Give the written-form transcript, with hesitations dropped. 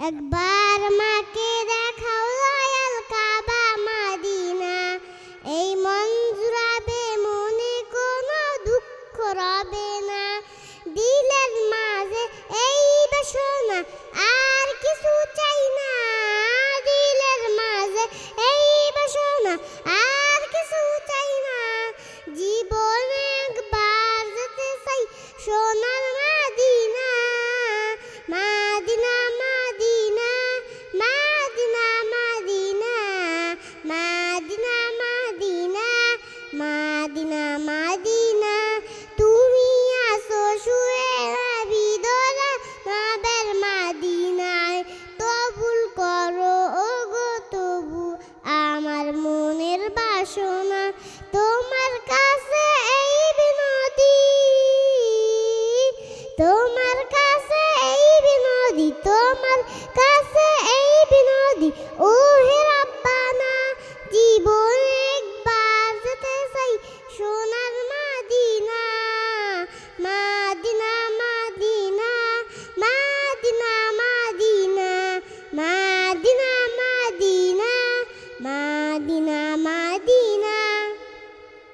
একবার মাকে দেখাও দয়াল কাবা মদিনা, এই মন জুড়াবে মনে কোনো দুঃখ রবে না। দিলের মাঝে এই বাসনা আর কিছু চাই না, দিলের মাঝে এই বাসনা আর কিছু চাই না। জীবনে একবার যেতে চাই সোনার Medina, Medina Medina Medina Medina Medina Medina Medina Medina. তুমি আসো শুয়ে বিদরা নবের মদিনায়, কবুল করো ওগো তবু আমার মনের বাসনা। তোমার কাছে এই বিনতি, তোমার কাছে এই বিনতি, তোমার কাছে এই বিনতি ও হেরা